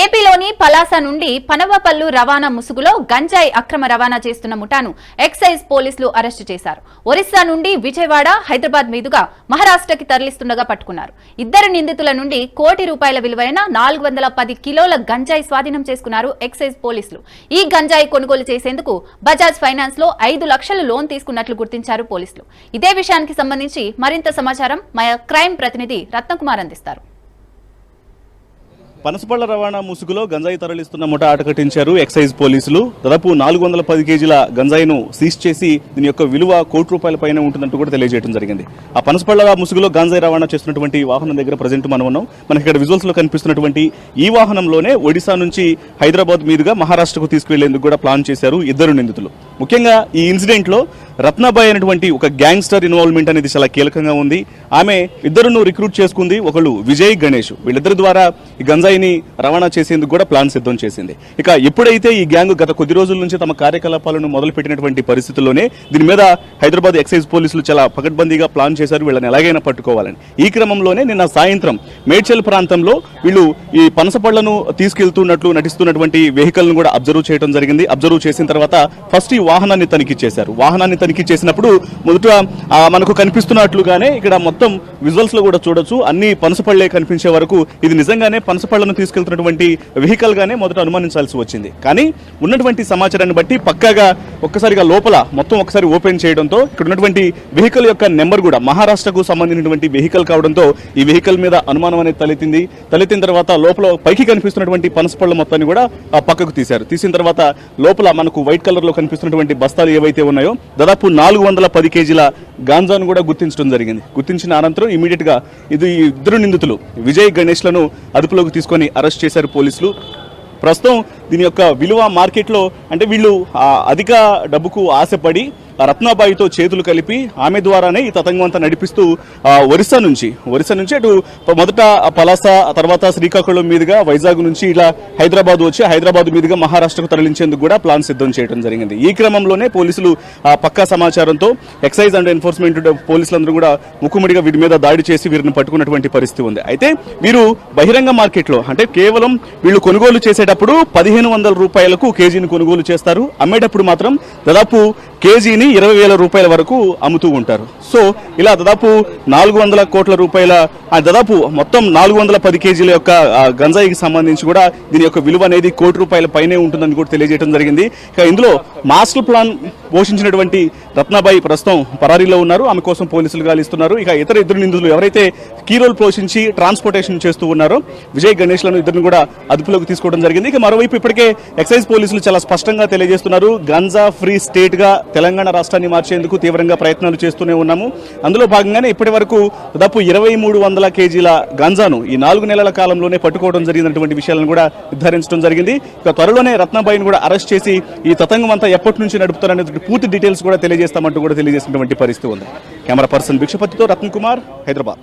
ఏపీలోని పలాస నుండి పనవపల్లు రవాణా ముసుగులో గంజాయి అక్రమ రవాణా చేస్తున్న ముఠాను ఎక్సైజ్ పోలీసులు అరెస్టు చేశారు. ఒరిస్సా నుండి విజయవాడ, హైదరాబాద్ మీదుగా మహారాష్ట్రకి తరలిస్తుండగా పట్టుకున్నారు. ఇద్దరు నిందితుల నుండి ₹1,00,00,000 విలువైన 410 కిలోల గంజాయి స్వాధీనం చేసుకున్నారు ఎక్సైజ్ పోలీసులు. ఈ గంజాయి కొనుగోలు చేసేందుకు బజాజ్ ఫైనాన్స్ లో 5 లక్షల లోన్ తీసుకున్నట్లు గుర్తించారు పోలీసులు. ఇదే విషయానికి సంబంధించి మరింత సమాచారం మా క్రైమ్ ప్రతినిధి రత్నకుమార్ అందిస్తారు. పనసపళ్ల రవాణా ముసుగులో గంజాయి తరలిస్తున్న ముఠా ఆటకట్టించారు ఎక్సైజ్ పోలీసులు. దాదాపు 410 కేజీల గంజాయిను సీజ్ చేసి దీని యొక్క విలువ ₹1,00,00,000 పైన ఉంటుందంటూ కూడా తెలియజేయడం జరిగింది. ఆ పనసపళ్ల ముసుగులో గంజాయి రవాణా చేస్తున్నటువంటి వాహనం దగ్గర ప్రజెంట్ మనం ఉన్నాం. మనకి ఇక్కడ విజువల్స్ లో కనిపిస్తున్నటువంటి ఈ వాహనంలోనే ఒడిశా నుంచి హైదరాబాద్ మీదుగా మహారాష్ట్రకు తీసుకువెళ్లేందుకు కూడా ప్లాన్ చేశారు ఇద్దరు నిందితులు. ముఖ్యంగా ఈ ఇన్సిడెంట్ లో రత్నాబాయి అనేటువంటి ఒక గ్యాంగ్స్టర్ ఇన్వాల్వ్మెంట్ అనేది చాలా కీలకంగా ఉంది. ఆమె ఇద్దరును రిక్రూట్ చేసుకుంది. ఒకళ్ళు విజయ్, గణేష్. వీళ్ళిద్దరి ద్వారా ఈ గంజాయిని రవాణా చేసేందుకు కూడా ప్లాన్ సిద్ధం చేసింది. ఇక ఎప్పుడైతే ఈ గ్యాంగ్ గత కొద్ది రోజుల నుంచి తమ కార్యకలాపాలను మొదలుపెట్టినటువంటి పరిస్థితుల్లోనే దీని మీద హైదరాబాద్ ఎక్సైజ్ పోలీసులు చాలా పకడ్బందీగా ప్లాన్ చేశారు వీళ్ళని ఎలాగైనా పట్టుకోవాలని. ఈ క్రమంలోనే నిన్న సాయంత్రం మేడ్చల్ ప్రాంతంలో వీళ్ళు ఈ పనసపళ్లను తీసుకెళ్తున్నట్లు నటిస్తున్నటువంటి వెహికల్ ను కూడా అబ్జర్వ్ చేయడం జరిగింది. అబ్జర్వ్ చేసిన తర్వాత ఫస్ట్ ఈ వాహనాన్ని తనిఖీ చేశారు. వాహనాన్ని తనిఖీ చేసినప్పుడు మొదట మనకు కనిపిస్తున్నట్లుగానే ఇక్కడ మొత్తం విజువల్స్ లో కూడా చూడొచ్చు, అన్ని పనసపళ్లే కనిపించే వరకు ఇది నిజంగానే పనసపళ్లను తీసుకెళ్తున్నటువంటి వెహికల్ గానే మొదట అనుమానించాల్సి వచ్చింది. కానీ ఉన్నటువంటి సమాచారాన్ని బట్టి పక్కాగా ఒక్కసారిగా లోపల మొత్తం ఒకసారి ఓపెన్ చేయడంతో ఇక్కడ ఉన్నటువంటి వెహికల్ యొక్క నెంబర్ కూడా మహారాష్ట్రకు సంబంధించినటువంటి వెహికల్ కావడంతో ఈ వెహికల్ మీద అనుమానం అనేది తలెత్తిన తర్వాత లోపల పైకి కనిపిస్తున్నటువంటి పనసపళ్ళ మొత్తాన్ని కూడా పక్కకు తీశారు. తీసిన తర్వాత లోపల మనకు వైట్ కలర్ లో కనిపిస్తున్నటువంటి బస్తాలు ఏవైతే ఉన్నాయో దాదాపు 410 కేజీల గాంజాను కూడా గుర్తించడం జరిగింది. గుర్తించిన అనంతరం ఇమీడియట్ గా ఇది ఇద్దరు నిందితులు విజయ్, గణేష్ లను అదుపులోకి తీసుకొని అరెస్ట్ చేశారు పోలీసులు. ప్రస్తుతం దీని యొక్క విలువ మార్కెట్లో అంటే వీళ్ళు అధిక డబ్బుకు ఆశపడి రత్నాబాయితో చేతులు కలిపి ఆమె ద్వారానే ఈ తతంగం అంతా నడిపిస్తూ ఒరిస్సా నుంచి అటు మొదట పలాస, తర్వాత శ్రీకాకుళం మీదుగా వైజాగ్ నుంచి ఇలా హైదరాబాద్ వచ్చి హైదరాబాద్ మీదుగా మహారాష్ట్రకు తరలించేందుకు కూడా ప్లాన్ సిద్ధం చేయడం జరిగింది. ఈ క్రమంలోనే పోలీసులు పక్కా సమాచారంతో ఎక్సైజ్ అండ్ ఎన్ఫోర్స్మెంట్ పోలీసులందరూ కూడా ముక్కుముడిగా వీరి మీద దాడి చేసి వీరిని పట్టుకున్నటువంటి పరిస్థితి ఉంది. అయితే వీరు బహిరంగ మార్కెట్లో అంటే కేవలం వీళ్ళు కొనుగోలు చేసేటప్పుడు ₹1,500 కేజీని కొనుగోలు చేస్తారు. అమ్మేటప్పుడు మాత్రం దాదాపు కేజీని ₹20,000 వరకు అమ్ముతూ ఉంటారు. సో ఇలా దాదాపు ₹400 కోట్ల దాదాపు మొత్తం 410 కేజీల యొక్క గంజాయికి సంబంధించి కూడా దీని యొక్క విలువ అనేది ₹1,00,00,000 పైనే ఉంటుందని కూడా తెలియజేయడం జరిగింది. ఇక ఇందులో మాస్టర్ ప్లాన్ పోషించినటువంటి రత్నాబాయి ప్రస్తుతం పరారీలో ఉన్నారు. ఆమె కోసం పోలీసులు గాలిస్తున్నారు. ఇక ఇతర ఇద్దరు నిందితులు ఎవరైతే కీ రోల్ పోషించి ట్రాన్స్పోర్టేషన్ చేస్తూ ఉన్నారో విజయ్, గణేష్ లను ఇద్దరిని కూడా అదుపులోకి తీసుకోవడం జరిగింది. ఇక మరోవైపు ఇప్పటికే ఎక్సైజ్ పోలీసులు చాలా స్పష్టంగా తెలియజేస్తున్నారు, గంజా ఫ్రీ స్టేట్ గా తెలంగాణ రాష్ట్రాన్ని మార్చేందుకు తీవ్రంగా ప్రయత్నాలు చేస్తూనే ఉన్నాము. అందులో భాగంగానే ఇప్పటి వరకు దాదాపు 2,300 కేజీల గంజాను ఈ 4 నెలల కాలంలోనే పట్టుకోవడం జరిగినటువంటి విషయాలను కూడా నిర్ధారించడం జరిగింది. ఇక త్వరలోనే రత్నాబాయిని కూడా అరెస్ట్ చేసి ఈ తతంగం అంతా ఎప్పటి నుంచి నడుపుతారనే పూర్తి డీటెయిల్స్ కూడా తెలియజేస్తామంటూ కూడా తెలియజేసినటువంటి పరిస్థితి ఉంది. కెమెరా పర్సన్ భిక్షపతితో రత్నకుమార్, హైదరాబాద్.